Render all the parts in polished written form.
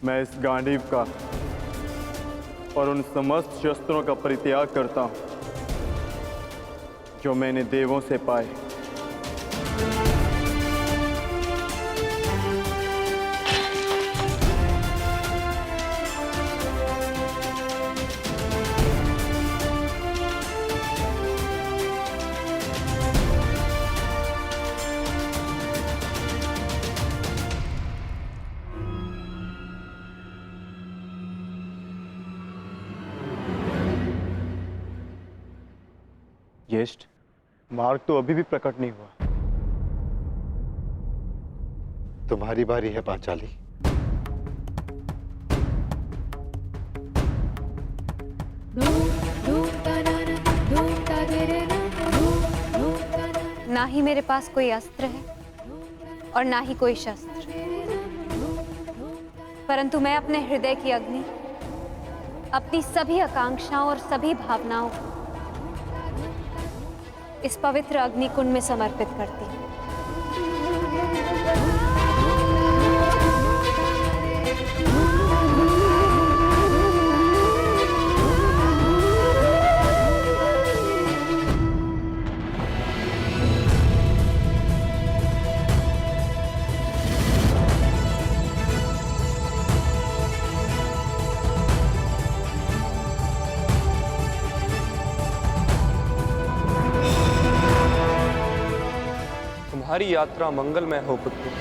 मैं इस गांडीव का और उन समस्त शस्त्रों का परित्याग करता हूं जो मैंने देवों से पाए। ज्येष्ठ, मार्ग तो अभी भी प्रकट नहीं हुआ। तुम्हारी बारी है पांचाली। ना ही मेरे पास कोई अस्त्र है और ना ही कोई शस्त्र, परंतु मैं अपने हृदय की अग्नि, अपनी सभी आकांक्षाओं और सभी भावनाओं को इस पवित्र अग्निकुंड में समर्पित करती हूँ। तुम्हारी यात्रा मंगलमय हो पुत्र।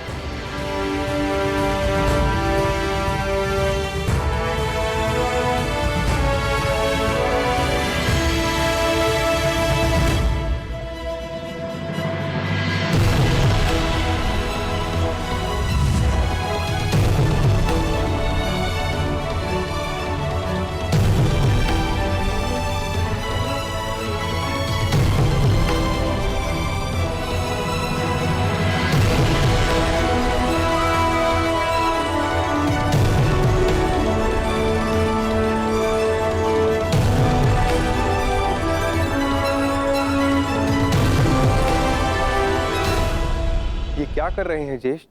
ये क्या कर रहे हैं ज्येष्ठ?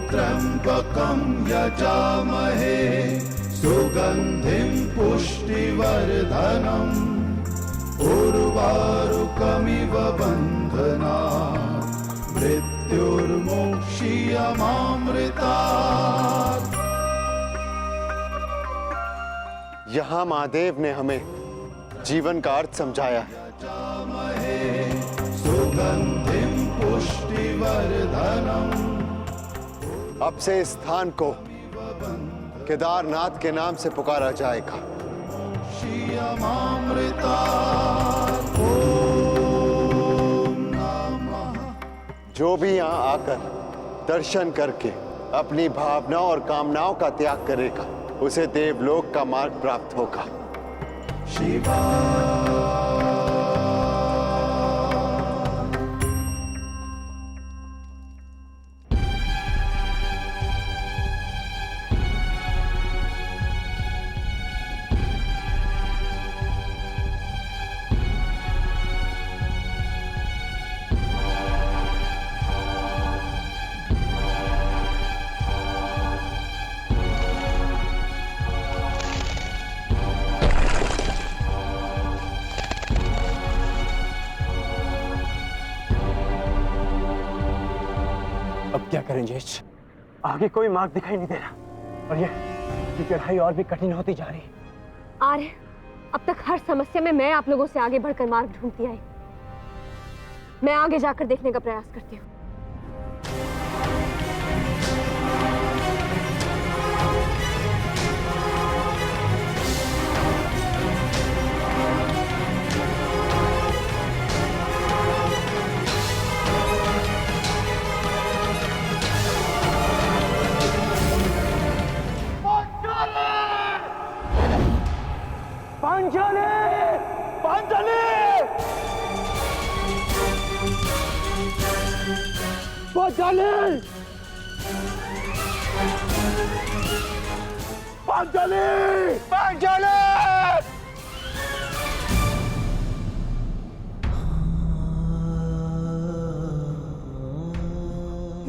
त्र्यंबकं यजामहे सुगंधिं पुष्टिवर्धनम् उर्वारुकमिव बन्धनात् मृत्युर्मोक्षीयमामृतात्। यहां महादेव ने हमें जीवन का अर्थ समझाया है। सुगंधिं पुष्टिवर्धनम्। अब से इस स्थान को केदारनाथ के नाम से पुकारा जाएगा। जो भी यहाँ आकर दर्शन करके अपनी भावनाओं और कामनाओं का त्याग करेगा, उसे देवलोक का मार्ग प्राप्त होगा। शिवा अब क्या करें ज्येष्ठ? आगे कोई मार्ग दिखाई नहीं दे रहा और ये चढ़ाई और भी कठिन होती जा रही है। आर्य, अब तक हर समस्या में मैं आप लोगों से आगे बढ़कर मार्ग ढूंढती आई। मैं आगे जाकर देखने का प्रयास करती हूँ। पांचाली! पांचाली! पांचाली! पांचाली! पांचाली!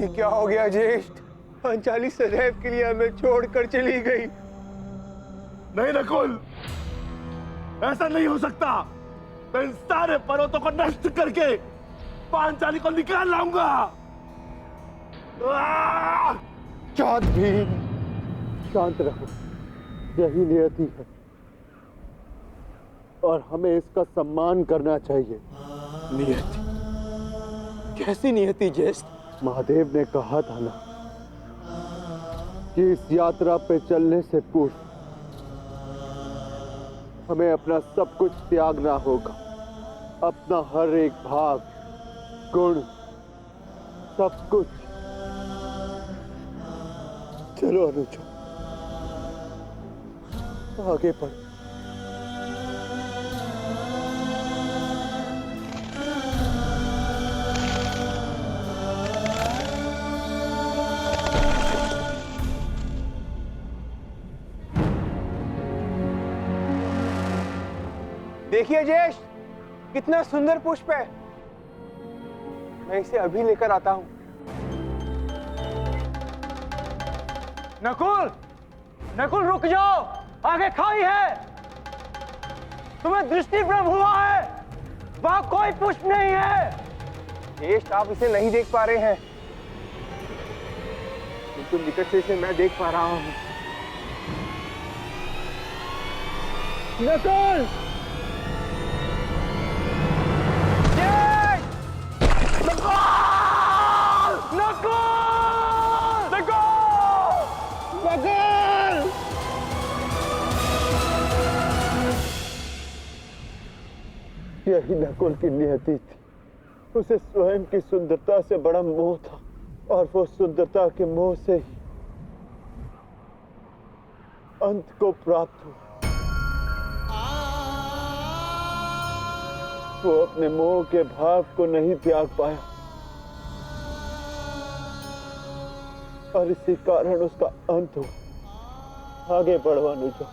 ये क्या हो गया ज्येष्ठ? पांचाली सदैव के लिए हमें छोड़कर चली गई। नहीं नकुल, ऐसा नहीं हो सकता। मैं इन सारे पर्वतों को नष्ट करके पांचाली को निकाल लाऊंगा। चाँद भी शांत रहो, यही नियति है और हमें इसका सम्मान करना चाहिए। नियति? कैसी नियति ज्येष्ठ? महादेव ने कहा था ना कि इस यात्रा पे चलने से पूर्व हमें अपना सब कुछ त्यागना होगा। अपना हर एक भाग, गुण, सब कुछ। चलो अनुज, आगे बढ़ो। देखिए ज्येष्ठ, कितना सुंदर पुष्प है। मैं इसे अभी लेकर आता हूं। नकुल! नकुल रुक जाओ, आगे खाई है। तुम्हें दृष्टि भ्रम हुआ है, वहां कोई पुष्प नहीं है। ज्येष्ठ, आप इसे नहीं देख पा रहे हैं, बिल्कुल निकट से इसे मैं देख पा रहा हूं। नकुल! यही नकुल की नियति थी। उसे स्वयं की सुंदरता से बड़ा मोह था और वो सुंदरता के मोह से ही अंत को प्राप्त हुआ। वो अपने मोह के भाव को नहीं त्याग पाया और इसी कारण उसका अंत हुआ। आगे बढ़ो अनुजा,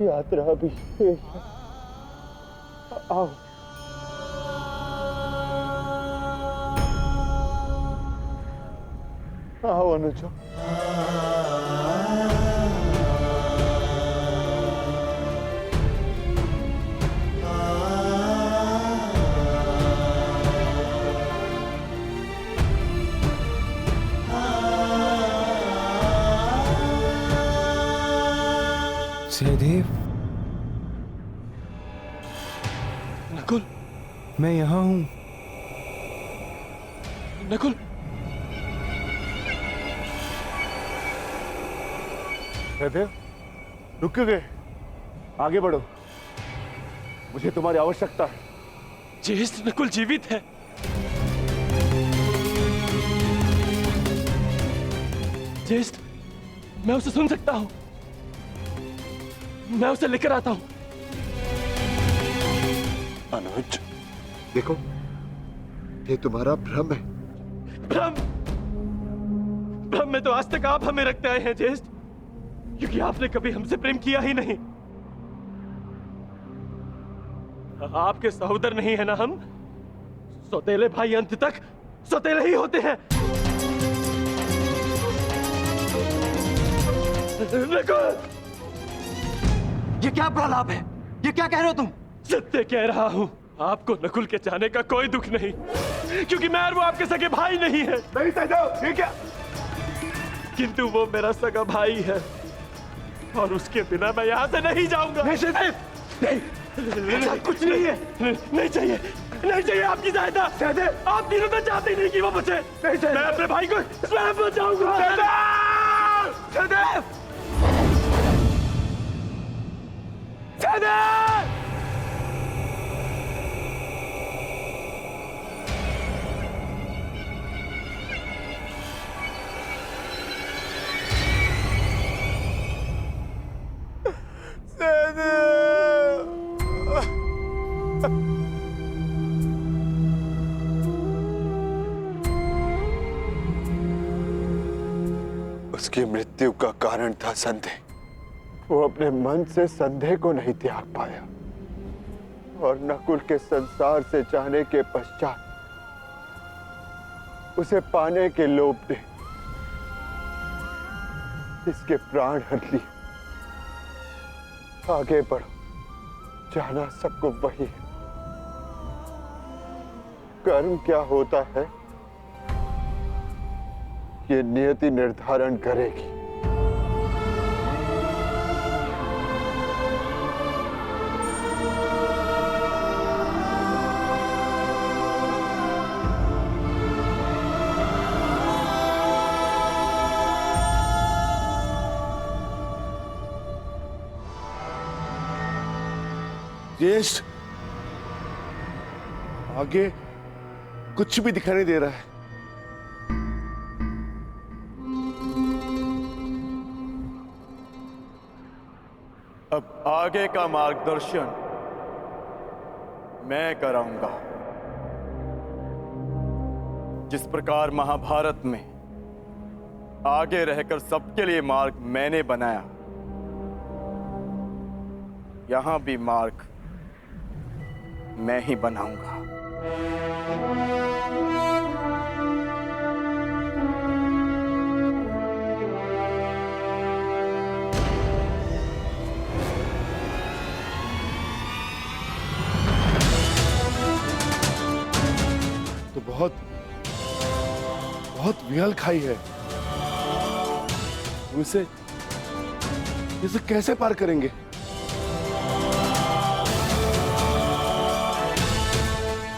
यात्रा भी शेष है। आओ। आओ अनुजा। सहदेव, नकुल, मैं यहाँ हूँ। नकुल, सहदेव, रुक क्यों गए? आगे बढ़ो, मुझे तुम्हारी आवश्यकता है। ज्येष्ठ, नकुल जीवित है। ज्येष्ठ, मैं उसे सुन सकता हूँ। मैं उसे लेकर आता हूँ। अनुज, देखो, ये तुम्हारा भ्रम है। भ्रम? भ्रम में तो आज तक आप हमें रखते आए हैं ज्येष्ठ, क्योंकि आपने कभी हमसे प्रेम किया ही नहीं। आपके सहोदर नहीं है ना हम? सौतेले भाई अंत तक सौतेले ही होते हैं। नकुल! ये क्या प्रलाप है? ये क्या कह रहे हो तुम? सत्य कह रहा हूं। आपको नकुल के जाने का कोई दुख नहीं, क्योंकि मैं और वो आपके सगे भाई नहीं है। नहीं सहदेव, ये क्या? किंतु वो मेरा सगा भाई है और उसके बिना मैं यहाँ से नहीं जाऊंगा। नहीं सहदेव, नहीं, कुछ नहीं है। नहीं चाहिए, नहीं चाहिए आपकी सहायता। सहदेव, आप तीनों तो चाहते नहीं कि वो बचे। मैं अपने भाई को स्वयं बचाऊंगा। सहदेव! सहदेव! उसकी मृत्यु का कारण था संदेह। वो अपने मन से संदेह को नहीं त्याग पाया और नकुल के संसार से जाने के पश्चात उसे पाने के लोभ ने इसके प्राण हर लिए। आगे बढ़ो, जाना सबको वही है। कर्म क्या होता है ये नियति निर्धारण करेगी। ज्येष्ठ, आगे कुछ भी दिखाई नहीं दे रहा है। अब आगे का मार्गदर्शन मैं कराऊंगा। जिस प्रकार महाभारत में आगे रहकर सबके लिए मार्ग मैंने बनाया, यहां भी मार्ग मैं ही बनाऊंगा। तो बहुत बहुत विहल खाई है। इसे कैसे पार करेंगे?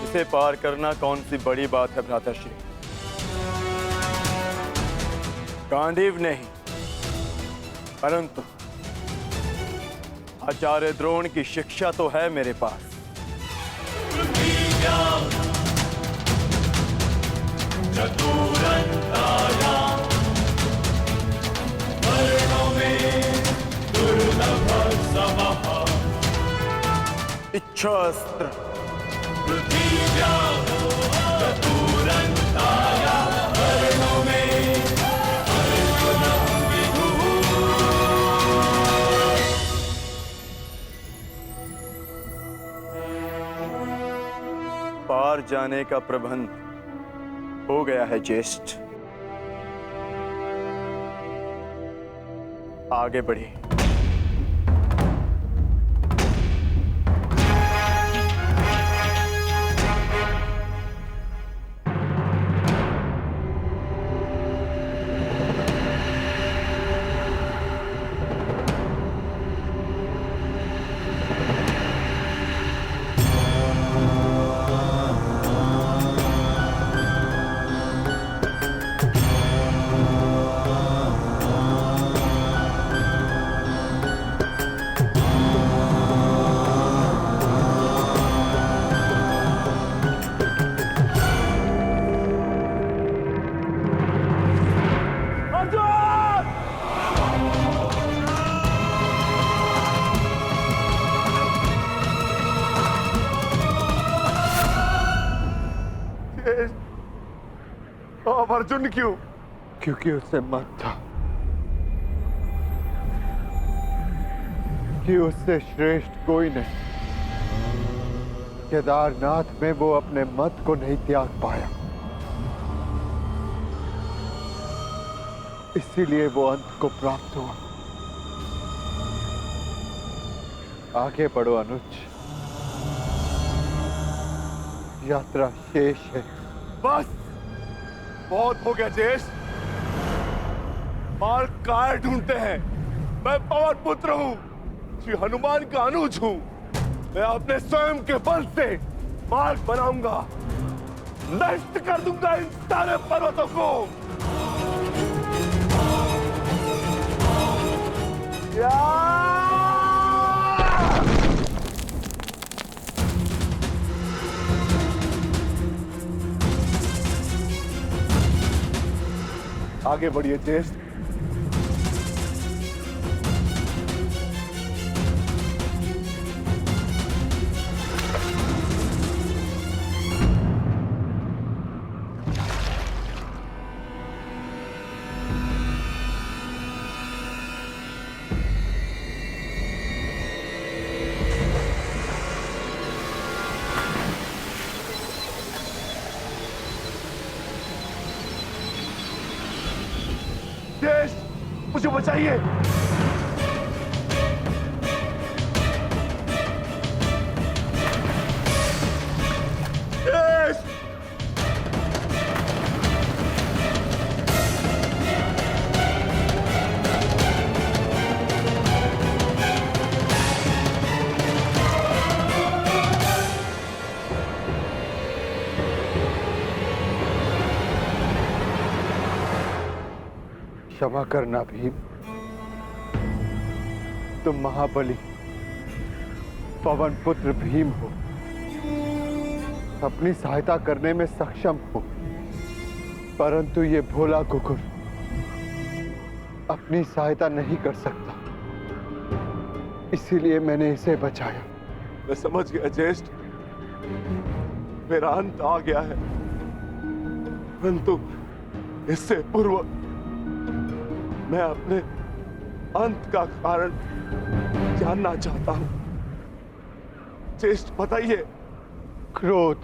इसे पार करना कौन सी बड़ी बात है भ्राताश्री। गांडीव नहीं, परंतु आचार्य द्रोण की शिक्षा तो है मेरे पास। इच्छास्त्र पार जाने का प्रबंध हो गया है ज्येष्ठ। आगे बढ़िए। अब अर्जुन क्यों? क्योंकि उसे मत था कि उससे श्रेष्ठ कोई नहीं। केदारनाथ में वो अपने मत को नहीं त्याग पाया, इसीलिए वो अंत को प्राप्त हुआ। आगे बढ़ो अनुज, यात्रा शेष है। बस बहुत हो गया ज्येष्ठ। मार्ग काय ढूंढते हैं? मैं पवन पुत्र हूं, श्री हनुमान का अनुज हूं। मैं अपने स्वयं के बल से मार्ग बनाऊंगा, नष्ट कर दूंगा इन सारे पर्वतों को। आगे बढ़िए ज्येष्ठ। मुझे बचाइए। क्षमा करना भीम, तुम महाबली पवन पुत्र भीम हो, अपनी सहायता करने में सक्षम हो, परंतु ये भोला कुकुर अपनी सहायता नहीं कर सकता, इसीलिए मैंने इसे बचाया। मैं समझ गया ज्येष्ठ, मेरा अंत आ गया है, परंतु इससे पूर्व मैं अपने अंत का कारण जानना चाहता हूं। ज्येष्ठ बताइए। क्रोध,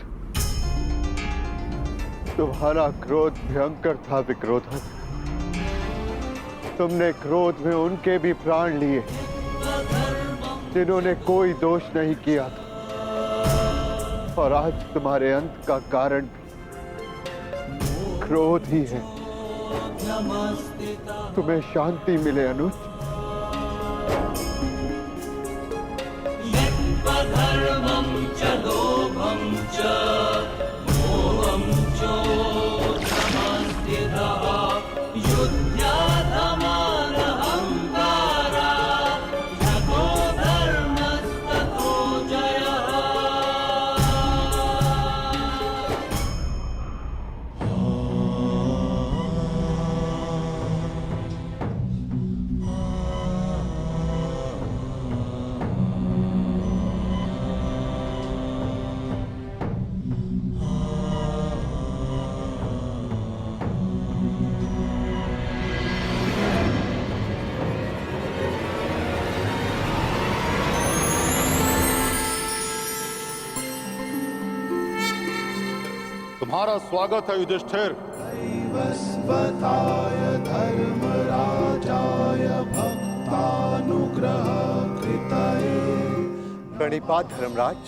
तुम्हारा क्रोध भयंकर था विक्रोधन। तुमने क्रोध में उनके भी प्राण लिए जिन्होंने कोई दोष नहीं किया था, और आज तुम्हारे अंत का कारण क्रोध ही है। तुम्हें शांति मिले अनुज। तुम्हारा स्वागत है युधिष्ठिर। वैवस्वताय धर्मराजाय भक्तानुग्रह कृतये। प्रणिपात धर्मराज।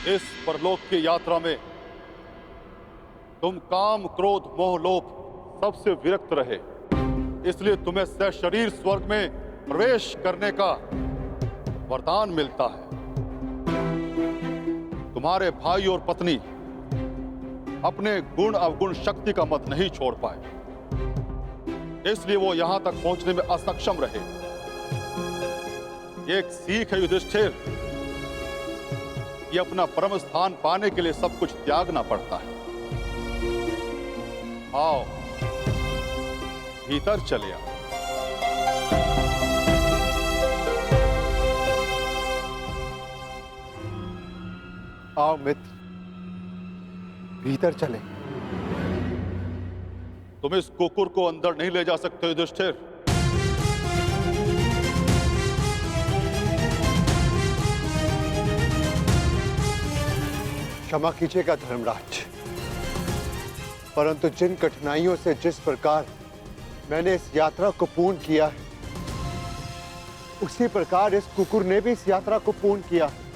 इस परलोक की यात्रा में तुम काम, क्रोध, मोह, लोभ सबसे विरक्त रहे, इसलिए तुम्हें सशरीर स्वर्ग में प्रवेश करने का वरदान मिलता है। तुम्हारे भाई और पत्नी अपने गुण अवगुण शक्ति का मत नहीं छोड़ पाए, इसलिए वो यहां तक पहुंचने में असक्षम रहे। ये एक सीख है युधिष्ठिर, ये अपना परम स्थान पाने के लिए सब कुछ त्यागना पड़ता है। आओ भीतर चले आओ। आओ मित्र, भीतर चले। तुम इस कुकुर को अंदर नहीं ले जा सकते युधिष्ठिर। क्षमा कीजिएगा धर्मराज, परंतु जिन कठिनाइयों से जिस प्रकार मैंने इस यात्रा को पूर्ण किया है, उसी प्रकार इस कुकुर ने भी इस यात्रा को पूर्ण किया है।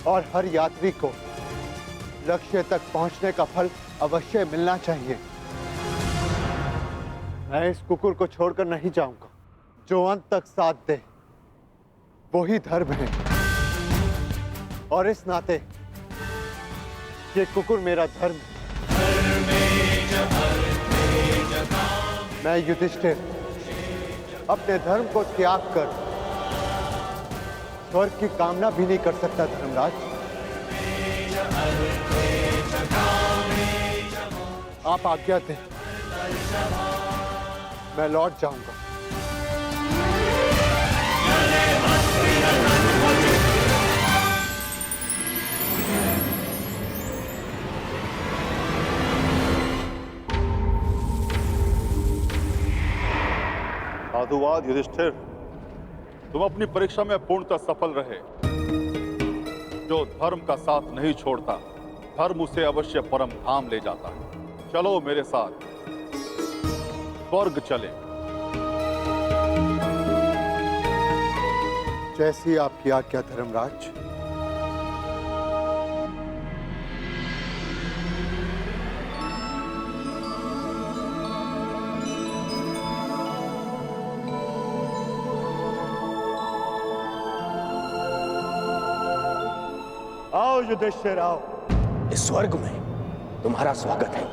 और हर यात्री को लक्ष्य तक पहुंचने का फल अवश्य मिलना चाहिए। मैं इस कुकुर को छोड़कर नहीं जाऊंगा। जो अंत तक साथ दे वही धर्म है, और इस नाते ये कुकुर मेरा धर्म है। मैं युधिष्ठिर अपने धर्म को त्याग कर स्वर्ग की कामना भी नहीं कर सकता धर्मराज। आप आज्ञा दें, मैं लौट जाऊंगा। साधुवाद युधिष्ठिर, तुम अपनी परीक्षा में पूर्णतः सफल रहे। जो धर्म का साथ नहीं छोड़ता धर्म उसे अवश्य परम धाम ले जाता है। चलो मेरे साथ, स्वर्ग चले। जैसी आपकी आज्ञा धर्मराज। आओ युधिष्ठिर आओ। इस स्वर्ग में तुम्हारा स्वागत है।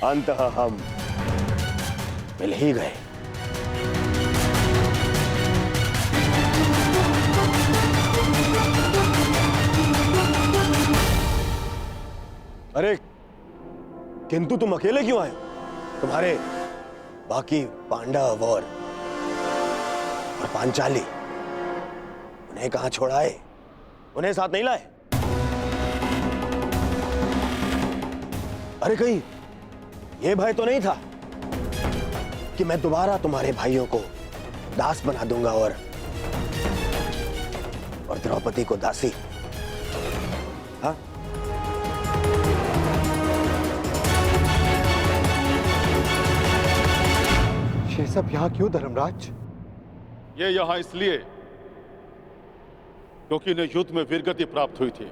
अंततः हम मिल ही गए। अरे किंतु तुम अकेले क्यों आए हो? तुम्हारे बाकी पांडव और पांचाली उन्हें कहां छोड़ाए? उन्हें साथ नहीं लाए? अरे कहीं ये भय तो नहीं था कि मैं दोबारा तुम्हारे भाइयों को दास बना दूंगा और द्रौपदी को दासी? हाँ? ये सब यहां क्यों धर्मराज? ये यहां इसलिए क्योंकि इन्हें युद्ध में वीरगति प्राप्त हुई थी।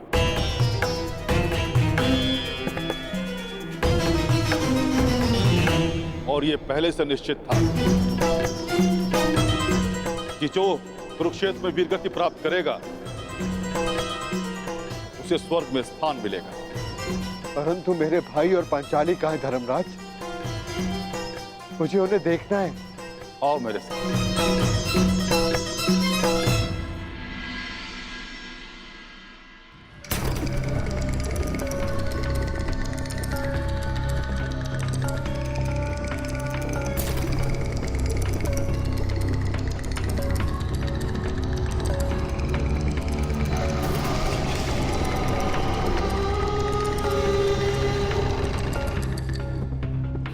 और ये पहले से निश्चित था कि जो कुरुक्षेत्र में वीरगति प्राप्त करेगा उसे स्वर्ग में स्थान मिलेगा। परंतु मेरे भाई और पांचाली कहां है धर्मराज? मुझे उन्हें देखना है। आओ मेरे साथ।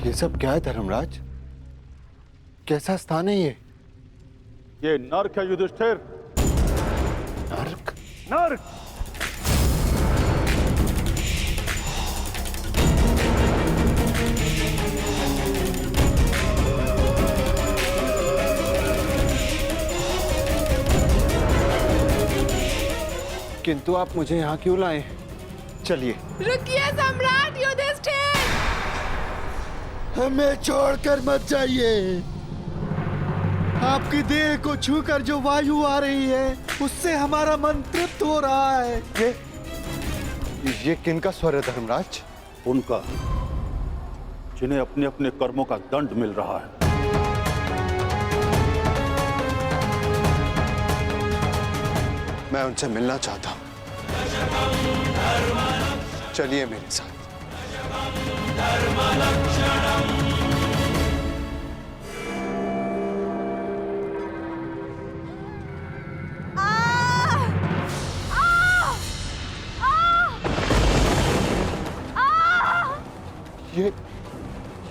ये सब क्या है धर्मराज? कैसा स्थान है ये? ये नर्क है युधिष्ठिर। नर्क? नर्क! किंतु आप मुझे यहाँ क्यों लाए? चलिए। रुकिए सम्राट युधिष्ठिर! हमें छोड़कर मत जाइए। आपकी देह को छूकर जो वायु आ रही है उससे हमारा मन तृप्त हो रहा है। ये किनका स्वर है धर्मराज? उनका, जिन्हें अपने अपने कर्मों का दंड मिल रहा है। मैं उनसे मिलना चाहता हूं। चलिए मेरे साथ।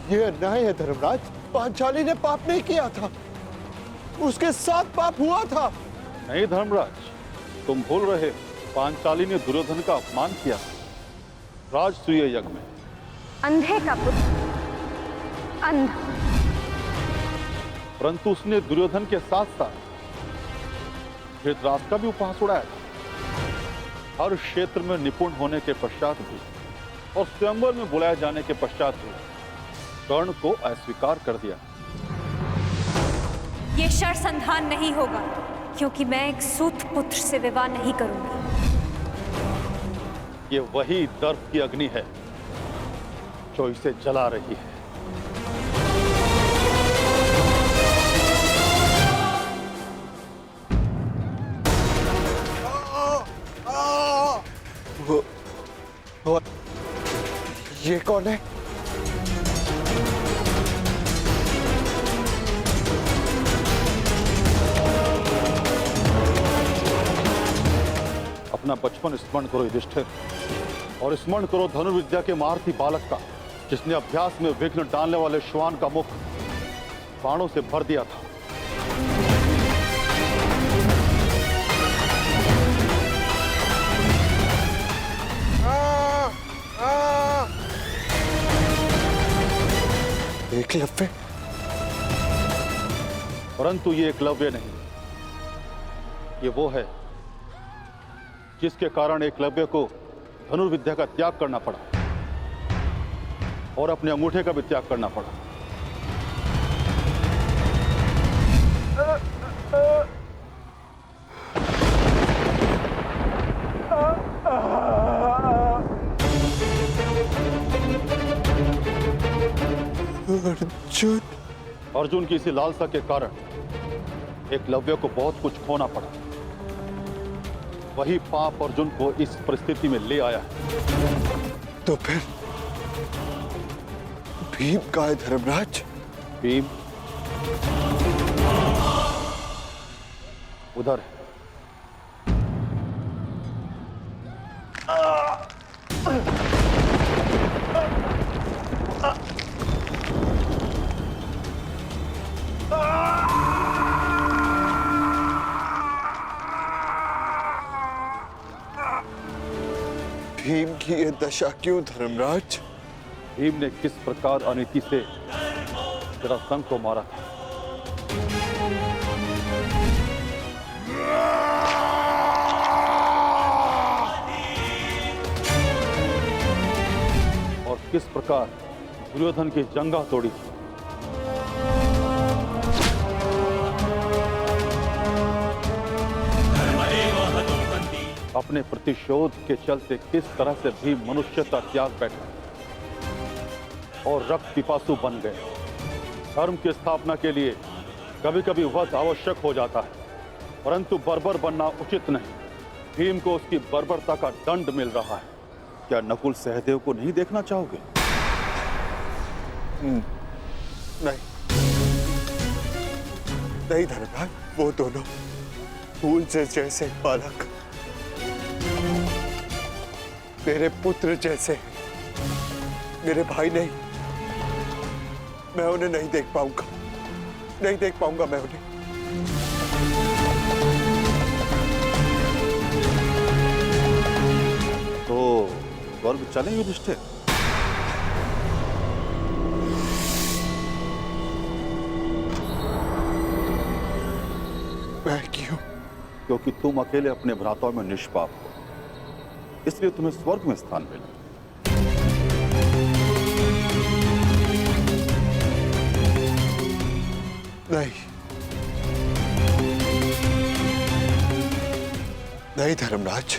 ये अन्याय है धर्मराज। पांचाली ने पाप नहीं किया था, उसके साथ पाप हुआ था। नहीं धर्मराज, तुम भूल रहे हो, पांचाली ने दुर्योधन का अपमान किया राजसूय यज्ञ में। अंधे का पुत्र अंधा। परंतु उसने दुर्योधन के साथ साथ धृतराष्ट्र का भी उपहास उड़ाया था। हर क्षेत्र में निपुण होने के पश्चात भी और स्वयंवर में बुलाए जाने के पश्चात भी कर्ण को अस्वीकार कर दिया। ये शरसंधान नहीं होगा, क्योंकि मैं एक सूत पुत्र से विवाह नहीं करूंगी। ये वही दर्प की अग्नि है जो इसे जला रही है। वो ये कौन है? अपना बचपन स्मरण करो युधिष्ठिर, और स्मरण करो धनुर्विद्या के महारथी बालक का, जिसने अभ्यास में विघ्न डालने वाले श्वान का मुख बाणों से भर दिया था। एकलव्य? परंतु ये एकलव्य नहीं, ये वो है जिसके कारण एकलव्य को धनुर्विद्या का त्याग करना पड़ा और अपने अंगूठे का भी त्याग करना पड़ा। अर्जुन? अर्जुन की इसी लालसा के कारण एकलव्य को बहुत कुछ खोना पड़ा। वही पाप अर्जुन को इस परिस्थिति में ले आया है। तो फिर भीम का है धर्मराज? भीम उधर है। भीम की यह दशा क्यों धर्मराज? भीम ने किस प्रकार अनीति से जरासंध को मारा था। और किस प्रकार दुर्योधन की जंगा तोड़ी थी। अपने प्रतिशोध के चलते किस तरह से भी मनुष्यता त्याग बैठा और रक्त पिपासु बन गए। धर्म की स्थापना के लिए कभी कभी वध आवश्यक हो जाता है, परंतु बर्बर बनना उचित नहीं। भीम को उसकी बर्बरता का दंड मिल रहा है। क्या नकुल सहदेव को नहीं देखना चाहोगे? नहीं नहीं धर्मराज, वो दोनों फूल से जैसे बालक मेरे पुत्र जैसे, मेरे भाई नहीं। मैं उन्हें नहीं देख पाऊंगा, नहीं देख पाऊंगा मैं उन्हें। तो स्वर्ग चलें युधिष्ठिर? मैं क्यों? क्योंकि तुम अकेले अपने भ्राताओं में निष्पाप हो, इसलिए तुम्हें स्वर्ग में स्थान मिला। नहीं नहीं धर्मराज,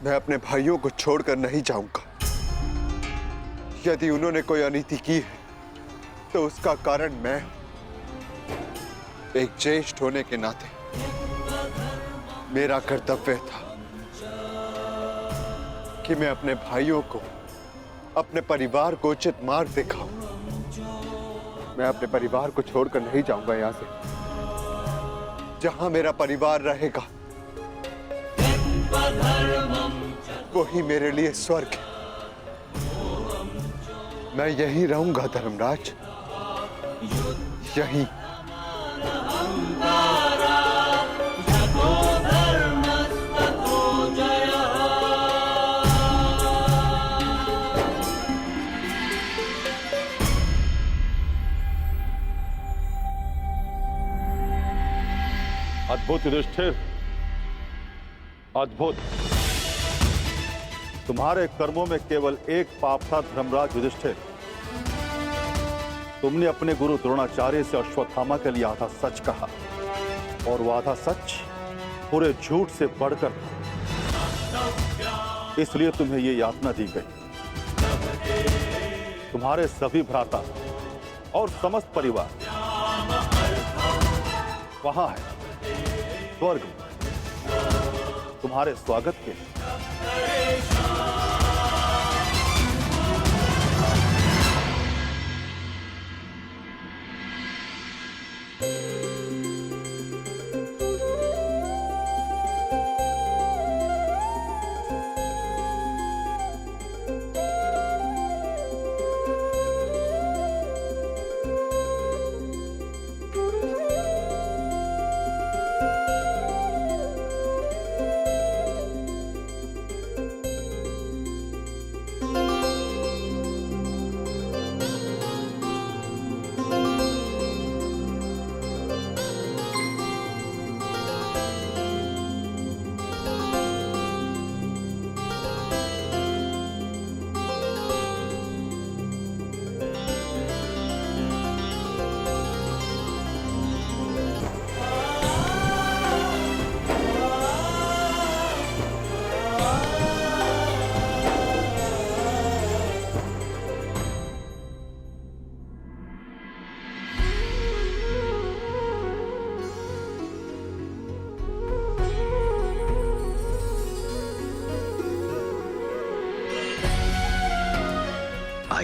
मैं अपने भाइयों को छोड़कर नहीं जाऊंगा। यदि उन्होंने कोई अनीति की है तो उसका कारण मैं, एक ज्येष्ठ होने के नाते मेरा कर्तव्य था कि मैं अपने भाइयों को, अपने परिवार को उचित मार्ग दिखाऊं। मैं अपने परिवार को छोड़कर नहीं जाऊंगा यहां से। जहां मेरा परिवार रहेगा वही मेरे लिए स्वर्ग है। मैं यहीं रहूंगा धर्मराज, यहीं। अद्भुत युधिष्ठिर, अद्भुत। तुम्हारे कर्मों में केवल एक पाप था धर्मराज युधिष्ठिर। तुमने अपने गुरु द्रोणाचार्य से अश्वत्थामा के लिए आधा सच कहा, और वो आधा सच पूरे झूठ से बढ़कर था। इसलिए तुम्हें ये यातना दी गई। तुम्हारे सभी भ्राता और समस्त परिवार वहां है स्वर्ग में, तुम्हारे स्वागत के लिए।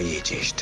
आइए ज्येष्ठ।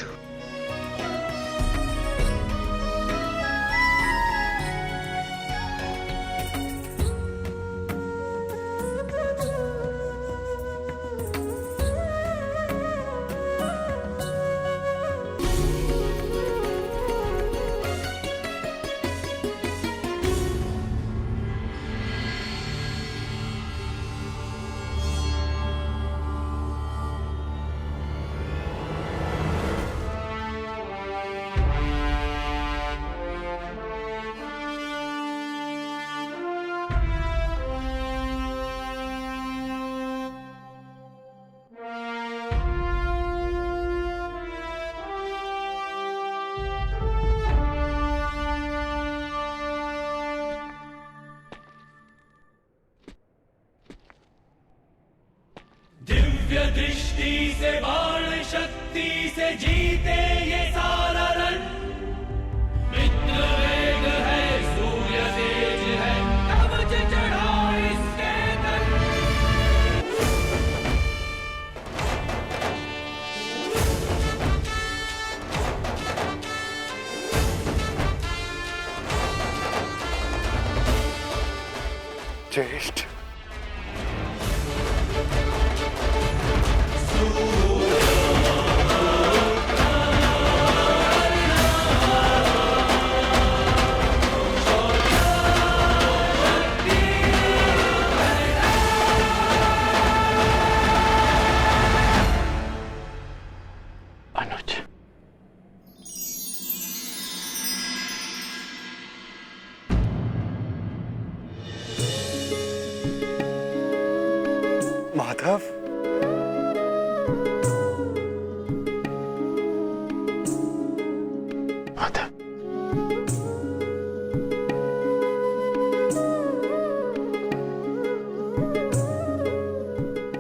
दिव्य दृष्टि से बाण शक्ति से जीते ये सारा रण। मित्र वेग है सूर्य तेज है कवच चढ़ा इसके तन। ज्येष्ठ, अनुज, माधव, माधव,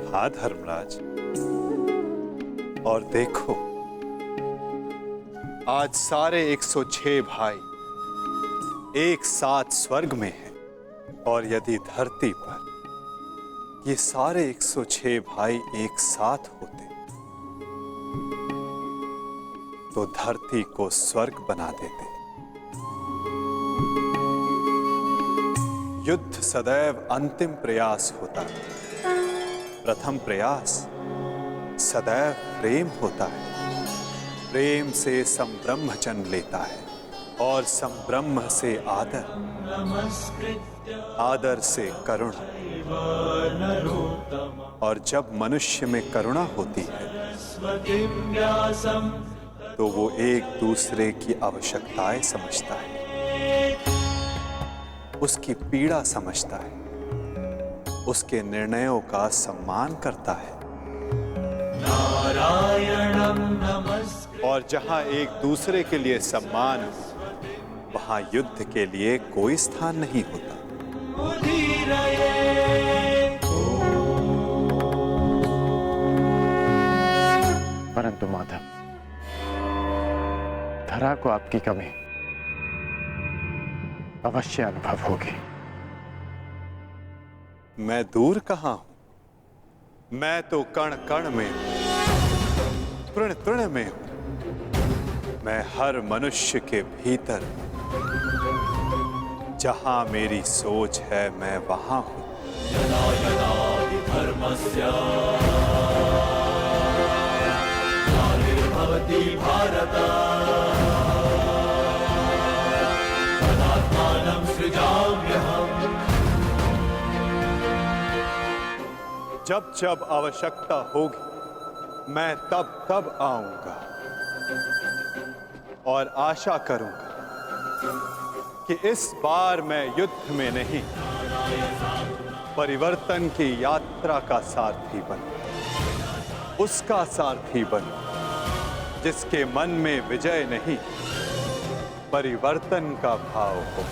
हाँ धर्मराज, और देखो आज सारे 106 भाई एक साथ स्वर्ग में हैं, और यदि धरती पर ये सारे 106 भाई एक साथ होते तो धरती को स्वर्ग बना देते। युद्ध सदैव अंतिम प्रयास होता है, प्रथम प्रयास सदैव प्रेम होता है। प्रेम से संब्रह्म जन्म लेता है और संब्रह्म से आदर, आदर से करुणा, और जब मनुष्य में करुणा होती है तो वो एक दूसरे की आवश्यकताएं समझता है, उसकी पीड़ा समझता है, उसके निर्णयों का सम्मान करता है। और जहां एक दूसरे के लिए सम्मान हो वहां युद्ध के लिए कोई स्थान नहीं होता। परंतु माधव, धरा को आपकी कमी अवश्य अनुभव होगी। मैं दूर कहां हूं, मैं तो कण कण में हूं, तृण तृण में हूं। मैं हर मनुष्य के भीतर हूं। जहां मेरी सोच है मैं वहां हूं। यदा यदा धर्मस्य ग्लानिर्भवति भारत तदात्मानं सृजाम्यहम्। जब जब आवश्यकता होगी मैं तब तब आऊंगा और आशा करूंगा कि इस बार मैं युद्ध में नहीं परिवर्तन की यात्रा का सारथी बनूं, उसका सारथी बनूं जिसके मन में विजय नहीं परिवर्तन का भाव हो।